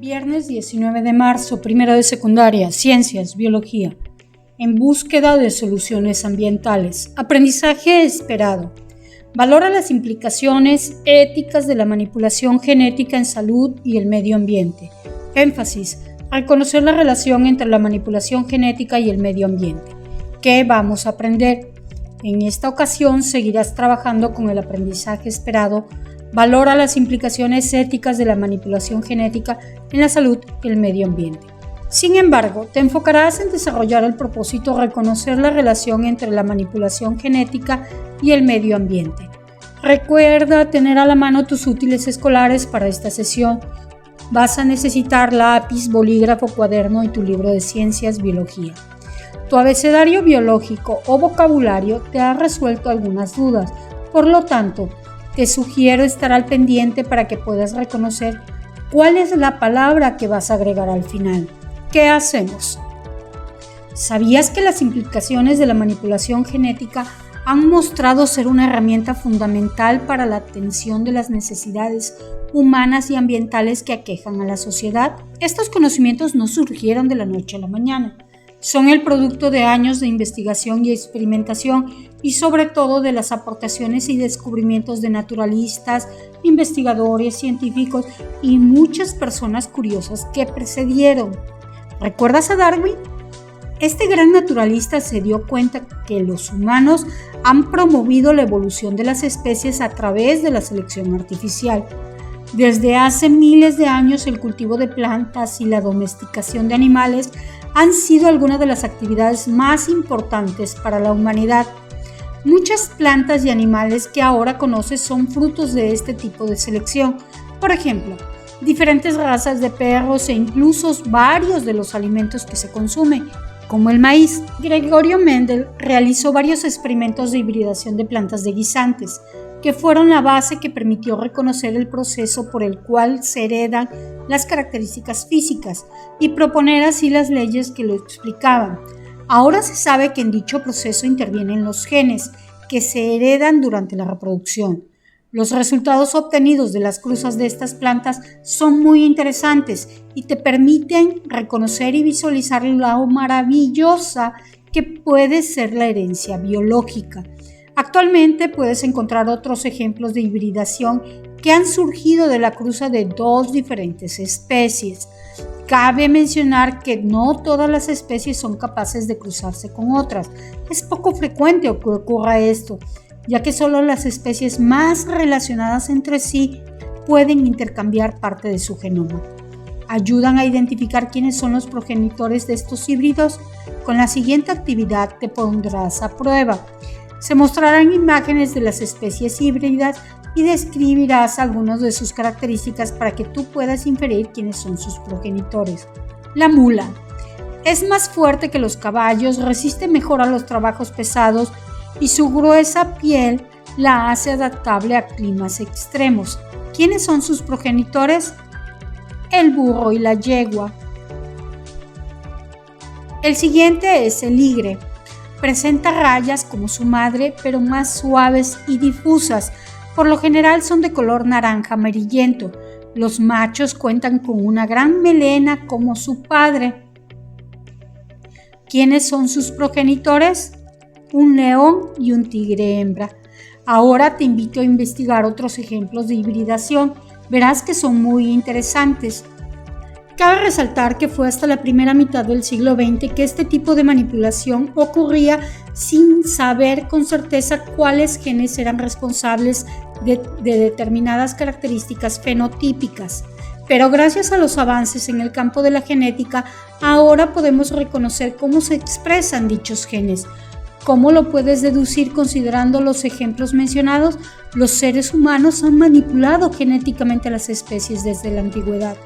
Viernes 19 de marzo, primero de secundaria, Ciencias, Biología. En búsqueda de soluciones ambientales. Aprendizaje esperado. Valora las implicaciones éticas de la manipulación genética en salud y el medio ambiente. Énfasis: reconocer la relación entre la manipulación genética y el medio ambiente. ¿Qué vamos a aprender? En esta ocasión seguirás trabajando con el aprendizaje esperado. Valora las implicaciones éticas de la manipulación genética en la salud y el medio ambiente. Sin embargo, te enfocarás en desarrollar el propósito de reconocer la relación entre la manipulación genética y el medio ambiente. Recuerda tener a la mano tus útiles escolares para esta sesión. Vas a necesitar lápiz, bolígrafo, cuaderno y tu libro de Ciencias, Biología. Tu abecedario biológico o vocabulario te ha resuelto algunas dudas, por lo tanto, te sugiero estar al pendiente para que puedas reconocer cuál es la palabra que vas a agregar al final. ¿Qué hacemos? ¿Sabías que las implicaciones de la manipulación genética han mostrado ser una herramienta fundamental para la atención de las necesidades humanas y ambientales que aquejan a la sociedad? Estos conocimientos no surgieron de la noche a la mañana. Son el producto de años de investigación y experimentación y sobre todo de las aportaciones y descubrimientos de naturalistas, investigadores, científicos y muchas personas curiosas que precedieron. ¿Recuerdas a Darwin? Este gran naturalista se dio cuenta que los humanos han promovido la evolución de las especies a través de la selección artificial. Desde hace miles de años el cultivo de plantas y la domesticación de animales han sido algunas de las actividades más importantes para la humanidad. Muchas plantas y animales que ahora conoces son frutos de este tipo de selección. Por ejemplo, diferentes razas de perros e incluso varios de los alimentos que se consumen, como el maíz. Gregorio Mendel realizó varios experimentos de hibridación de plantas de guisantes, que fueron la base que permitió reconocer el proceso por el cual se heredan las características físicas y proponer así las leyes que lo explicaban. Ahora se sabe que en dicho proceso intervienen los genes que se heredan durante la reproducción. Los resultados obtenidos de las cruzas de estas plantas son muy interesantes y te permiten reconocer y visualizar lo maravillosa que puede ser la herencia biológica. Actualmente puedes encontrar otros ejemplos de hibridación que han surgido de la cruza de dos diferentes especies. Cabe mencionar que no todas las especies son capaces de cruzarse con otras. Es poco frecuente que ocurra esto, ya que solo las especies más relacionadas entre sí pueden intercambiar parte de su genoma. Ayudan a identificar quiénes son los progenitores de estos híbridos. Con la siguiente actividad te pondrás a prueba. Se mostrarán imágenes de las especies híbridas y describirás algunas de sus características para que tú puedas inferir quiénes son sus progenitores. La mula es más fuerte que los caballos, resiste mejor a los trabajos pesados y su gruesa piel la hace adaptable a climas extremos. ¿Quiénes son sus progenitores? El burro y la yegua. El siguiente es el ligre. Presenta rayas como su madre, pero más suaves y difusas. Por lo general son de color naranja amarillento. Los machos cuentan con una gran melena como su padre. ¿Quiénes son sus progenitores? Un león y un tigre hembra. Ahora te invito a investigar otros ejemplos de hibridación. Verás que son muy interesantes. Cabe resaltar que fue hasta la primera mitad del siglo XX que este tipo de manipulación ocurría sin saber con certeza cuáles genes eran responsables de determinadas características fenotípicas. Pero gracias a los avances en el campo de la genética, ahora podemos reconocer cómo se expresan dichos genes. ¿Cómo lo puedes deducir considerando los ejemplos mencionados? Los seres humanos han manipulado genéticamente a las especies desde la antigüedad.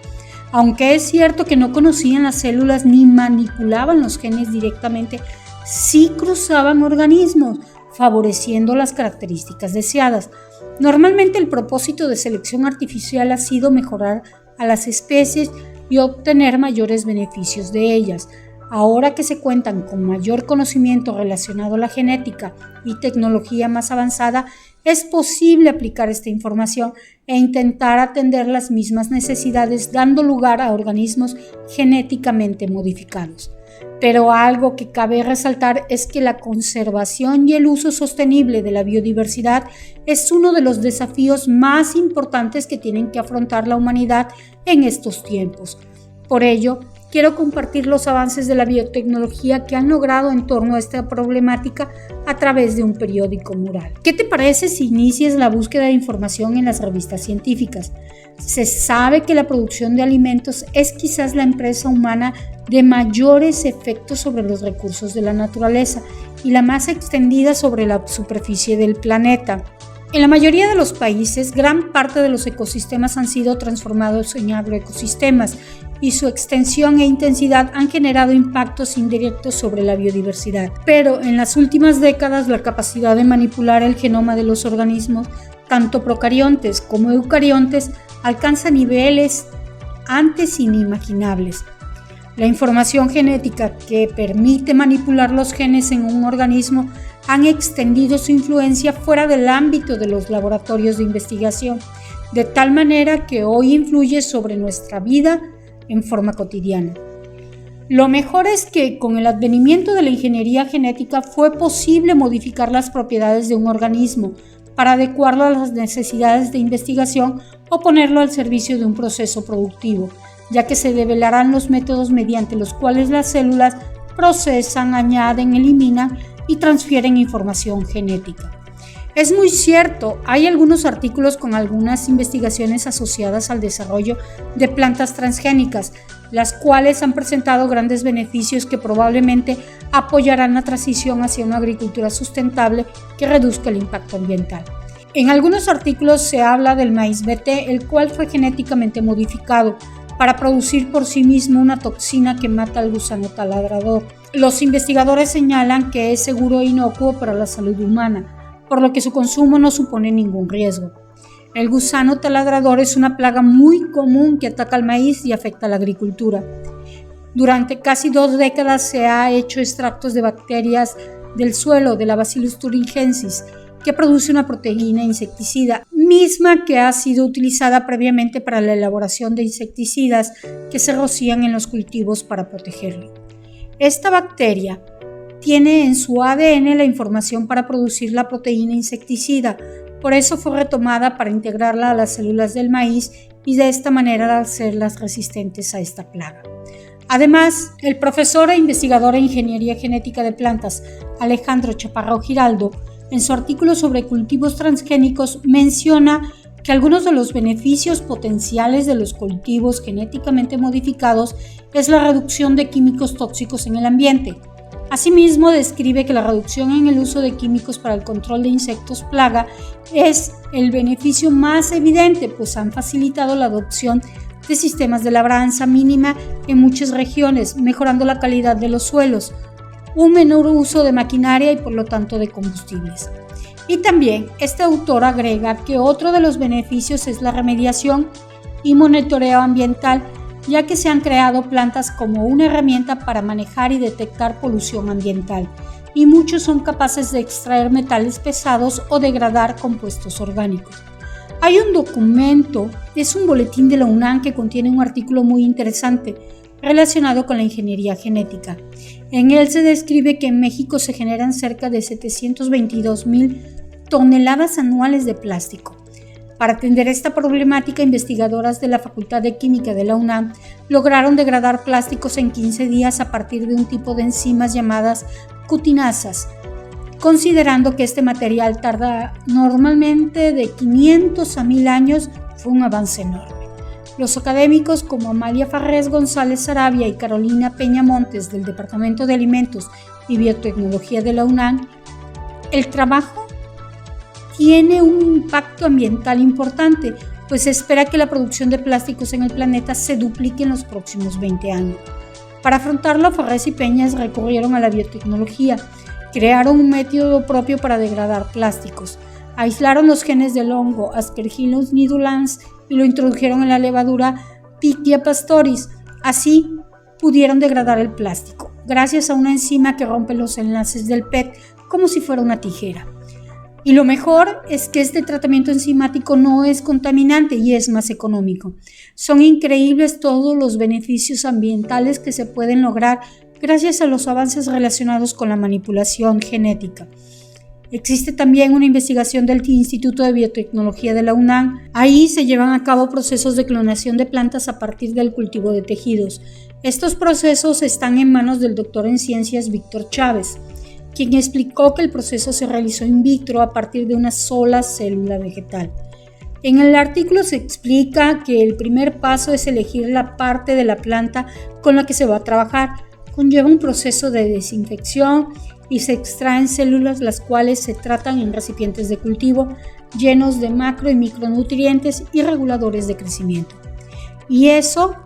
Aunque es cierto que no conocían las células ni manipulaban los genes directamente, sí cruzaban organismos, favoreciendo las características deseadas. Normalmente el propósito de selección artificial ha sido mejorar a las especies y obtener mayores beneficios de ellas. Ahora que se cuentan con mayor conocimiento relacionado a la genética y tecnología más avanzada, es posible aplicar esta información e intentar atender las mismas necesidades, dando lugar a organismos genéticamente modificados. Pero algo que cabe resaltar es que la conservación y el uso sostenible de la biodiversidad es uno de los desafíos más importantes que tienen que afrontar la humanidad en estos tiempos. Por ello, quiero compartir los avances de la biotecnología que han logrado en torno a esta problemática a través de un periódico mural. ¿Qué te parece si inicias la búsqueda de información en las revistas científicas? Se sabe que la producción de alimentos es quizás la empresa humana de mayores efectos sobre los recursos de la naturaleza y la más extendida sobre la superficie del planeta. En la mayoría de los países, gran parte de los ecosistemas han sido transformados en agroecosistemas y su extensión e intensidad han generado impactos indirectos sobre la biodiversidad. Pero en las últimas décadas, la capacidad de manipular el genoma de los organismos, tanto procariontes como eucariontes, alcanza niveles antes inimaginables. La información genética que permite manipular los genes en un organismo han extendido su influencia fuera del ámbito de los laboratorios de investigación, de tal manera que hoy influye sobre nuestra vida en forma cotidiana. Lo mejor es que con el advenimiento de la ingeniería genética fue posible modificar las propiedades de un organismo para adecuarlo a las necesidades de investigación o ponerlo al servicio de un proceso productivo, ya que se develarán los métodos mediante los cuales las células procesan, añaden, eliminan y transfieren información genética. Es muy cierto, hay algunos artículos con algunas investigaciones asociadas al desarrollo de plantas transgénicas, las cuales han presentado grandes beneficios que probablemente apoyarán la transición hacia una agricultura sustentable que reduzca el impacto ambiental. En algunos artículos se habla del maíz BT, el cual fue genéticamente modificado para producir por sí mismo una toxina que mata al gusano taladrador. Los investigadores señalan que es seguro e inocuo para la salud humana, por lo que su consumo no supone ningún riesgo. El gusano taladrador es una plaga muy común que ataca al maíz y afecta a la agricultura. Durante casi 2 décadas se ha hecho extractos de bacterias del suelo de la Bacillus thuringiensis, que produce una proteína insecticida, misma que ha sido utilizada previamente para la elaboración de insecticidas que se rocían en los cultivos para protegerlo. Esta bacteria tiene en su ADN la información para producir la proteína insecticida, por eso fue retomada para integrarla a las células del maíz y de esta manera hacerlas resistentes a esta plaga. Además, el profesor e investigador en Ingeniería Genética de Plantas, Alejandro Chaparro Giraldo, en su artículo sobre cultivos transgénicos menciona que algunos de los beneficios potenciales de los cultivos genéticamente modificados es la reducción de químicos tóxicos en el ambiente. Asimismo, describe que la reducción en el uso de químicos para el control de insectos plaga es el beneficio más evidente, pues han facilitado la adopción de sistemas de labranza mínima en muchas regiones, mejorando la calidad de los suelos, un menor uso de maquinaria y por lo tanto de combustibles. Y también este autor agrega que otro de los beneficios es la remediación y monitoreo ambiental, ya que se han creado plantas como una herramienta para manejar y detectar polución ambiental, y muchos son capaces de extraer metales pesados o degradar compuestos orgánicos. Hay un documento, es un boletín de la UNAM que contiene un artículo muy interesante relacionado con la ingeniería genética. En él se describe que en México se generan cerca de 722,000 toneladas anuales de plástico. Para atender esta problemática, investigadoras de la Facultad de Química de la UNAM lograron degradar plásticos en 15 días a partir de un tipo de enzimas llamadas cutinasas, considerando que este material tarda normalmente de 500 a 1000 años, fue un avance enorme. Los académicos como Amalia Farrés González Sarabia y Carolina Peña Montes del Departamento de Alimentos y Biotecnología de la UNAM, el trabajo tiene un impacto ambiental importante, pues se espera que la producción de plásticos en el planeta se duplique en los próximos 20 años. Para afrontarlo, Farrés y Peñas recurrieron a la biotecnología, crearon un método propio para degradar plásticos, aislaron los genes del hongo Aspergillus nidulans y lo introdujeron en la levadura Pichia pastoris. Así pudieron degradar el plástico. gracias a una enzima que rompe los enlaces del PET como si fuera una tijera. Y lo mejor es que este tratamiento enzimático no es contaminante y es más económico. Son increíbles todos los beneficios ambientales que se pueden lograr gracias a los avances relacionados con la manipulación genética. Existe también una investigación del Instituto de Biotecnología de la UNAM. Ahí se llevan a cabo procesos de clonación de plantas a partir del cultivo de tejidos. Estos procesos están en manos del doctor en ciencias Víctor Chávez, quien explicó que el proceso se realizó in vitro a partir de una sola célula vegetal. En el artículo se explica que el primer paso es elegir la parte de la planta con la que se va a trabajar. Conlleva un proceso de desinfección y se extraen células las cuales se tratan en recipientes de cultivo llenos de macro y micronutrientes y reguladores de crecimiento. Y eso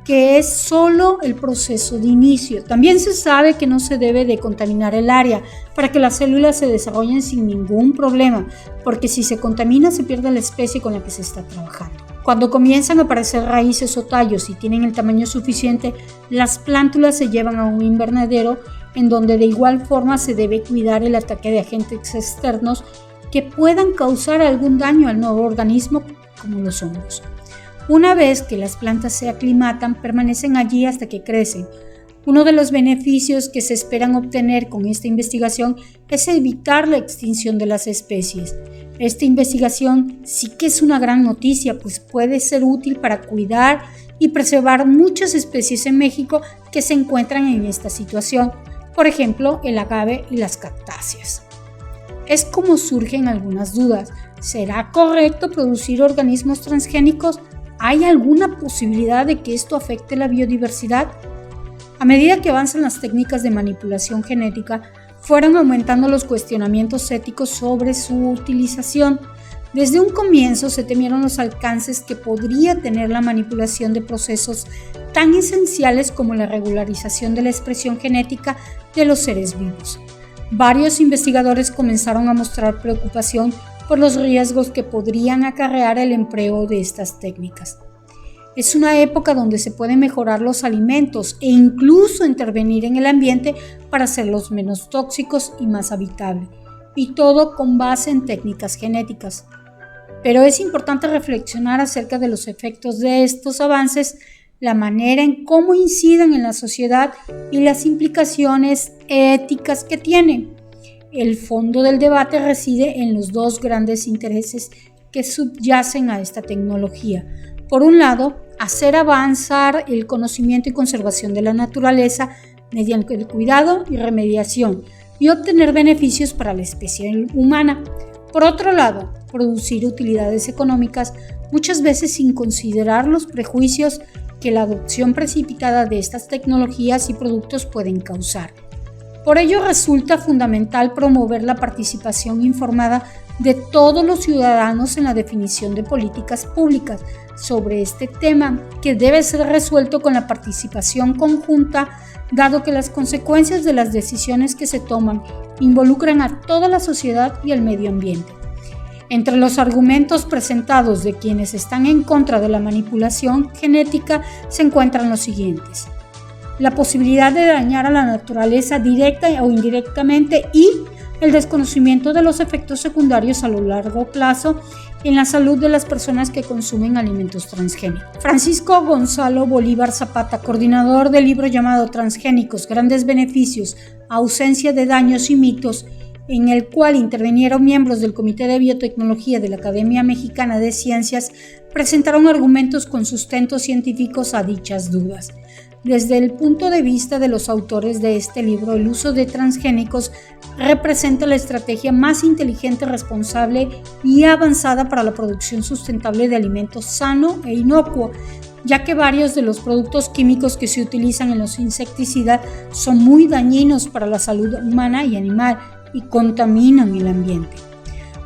que es solo el proceso de inicio. También se sabe que no se debe de contaminar el área para que las células se desarrollen sin ningún problema, porque si se contamina se pierde la especie con la que se está trabajando. Cuando comienzan a aparecer raíces o tallos y tienen el tamaño suficiente, las plántulas se llevan a un invernadero en donde de igual forma se debe cuidar el ataque de agentes externos que puedan causar algún daño al nuevo organismo, como los hongos. Una vez que las plantas se aclimatan, permanecen allí hasta que crecen. Uno de los beneficios que se esperan obtener con esta investigación es evitar la extinción de las especies. Esta investigación sí que es una gran noticia, pues puede ser útil para cuidar y preservar muchas especies en México que se encuentran en esta situación, por ejemplo, el agave y las cactáceas. Es como surgen algunas dudas. ¿Será correcto producir organismos transgénicos? ¿Hay alguna posibilidad de que esto afecte la biodiversidad? A medida que avanzan las técnicas de manipulación genética, fueron aumentando los cuestionamientos éticos sobre su utilización. Desde un comienzo se temieron los alcances que podría tener la manipulación de procesos tan esenciales como la regularización de la expresión genética de los seres vivos. Varios investigadores comenzaron a mostrar preocupación por los riesgos que podrían acarrear el empleo de estas técnicas. Es una época donde se pueden mejorar los alimentos e incluso intervenir en el ambiente para hacerlos menos tóxicos y más habitables, y todo con base en técnicas genéticas. Pero es importante reflexionar acerca de los efectos de estos avances, la manera en cómo inciden en la sociedad y las implicaciones éticas que tienen. El fondo del debate reside en los dos grandes intereses que subyacen a esta tecnología. Por un lado, hacer avanzar el conocimiento y conservación de la naturaleza mediante el cuidado y remediación y obtener beneficios para la especie humana. Por otro lado, producir utilidades económicas, muchas veces sin considerar los prejuicios que la adopción precipitada de estas tecnologías y productos pueden causar. Por ello resulta fundamental promover la participación informada de todos los ciudadanos en la definición de políticas públicas sobre este tema, que debe ser resuelto con la participación conjunta, dado que las consecuencias de las decisiones que se toman involucran a toda la sociedad y el medio ambiente. Entre los argumentos presentados de quienes están en contra de la manipulación genética se encuentran los siguientes: la posibilidad de dañar a la naturaleza directa o indirectamente y el desconocimiento de los efectos secundarios a lo largo plazo en la salud de las personas que consumen alimentos transgénicos. Francisco Gonzalo Bolívar Zapata, coordinador del libro llamado Transgénicos, Grandes Beneficios, Ausencia de Daños y Mitos, en el cual intervinieron miembros del Comité de Biotecnología de la Academia Mexicana de Ciencias, presentaron argumentos con sustentos científicos a dichas dudas. Desde el punto de vista de los autores de este libro, el uso de transgénicos representa la estrategia más inteligente, responsable y avanzada para la producción sustentable de alimentos sano e inocuo, ya que varios de los productos químicos que se utilizan en los insecticidas son muy dañinos para la salud humana y animal y contaminan el ambiente.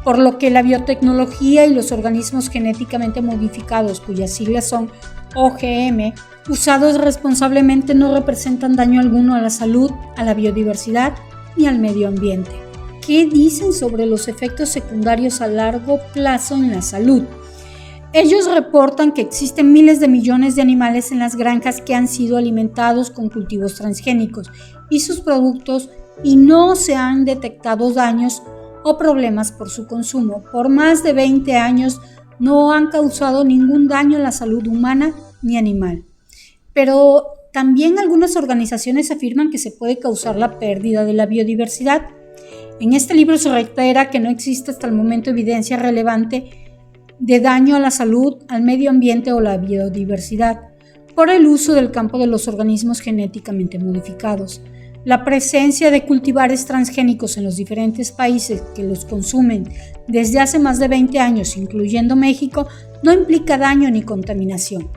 Por lo que la biotecnología y los organismos genéticamente modificados, cuyas siglas son OGM, usados responsablemente no representan daño alguno a la salud, a la biodiversidad ni al medio ambiente. ¿Qué dicen sobre los efectos secundarios a largo plazo en la salud? Ellos reportan que existen miles de millones de animales en las granjas que han sido alimentados con cultivos transgénicos y sus productos y no se han detectado daños o problemas por su consumo. Por más de 20 años no han causado ningún daño a la salud humana ni animal. Pero también algunas organizaciones afirman que se puede causar la pérdida de la biodiversidad. En este libro se reitera que no existe hasta el momento evidencia relevante de daño a la salud, al medio ambiente o la biodiversidad por el uso del campo de los organismos genéticamente modificados. La presencia de cultivares transgénicos en los diferentes países que los consumen desde hace más de 20 años, incluyendo México, no implica daño ni contaminación.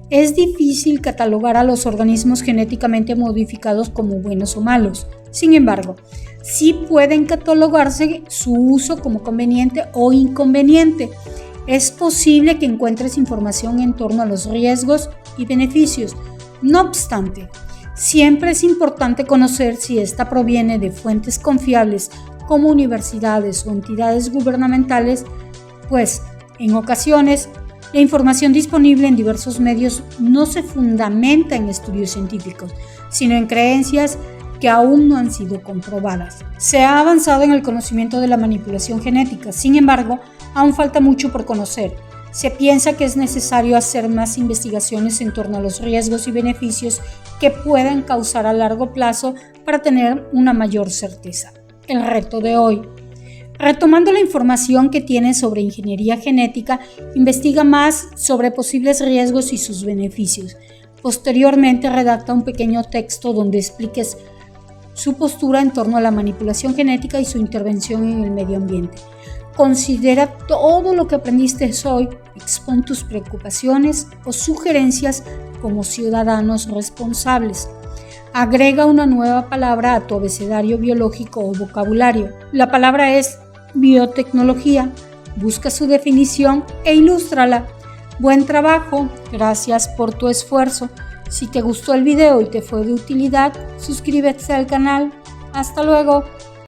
Es difícil catalogar a los organismos genéticamente modificados como buenos o malos. Sin embargo, sí pueden catalogarse su uso como conveniente o inconveniente. Es posible que encuentres información en torno a los riesgos y beneficios. No obstante, siempre es importante conocer si esta proviene de fuentes confiables como universidades o entidades gubernamentales, pues en ocasiones la información disponible en diversos medios no se fundamenta en estudios científicos, sino en creencias que aún no han sido comprobadas. Se ha avanzado en el conocimiento de la manipulación genética, sin embargo, aún falta mucho por conocer. Se piensa que es necesario hacer más investigaciones en torno a los riesgos y beneficios que puedan causar a largo plazo para tener una mayor certeza. El reto de hoy. Retomando la información que tienes sobre ingeniería genética, investiga más sobre posibles riesgos y sus beneficios. Posteriormente, redacta un pequeño texto donde expliques su postura en torno a la manipulación genética y su intervención en el medio ambiente. Considera todo lo que aprendiste hoy, expon tus preocupaciones o sugerencias como ciudadanos responsables. Agrega una nueva palabra a tu abecedario biológico o vocabulario. La palabra es biotecnología. Busca su definición e ilústrala. Buen trabajo, gracias por tu esfuerzo. Si te gustó el video y te fue de utilidad, suscríbete al canal. Hasta luego.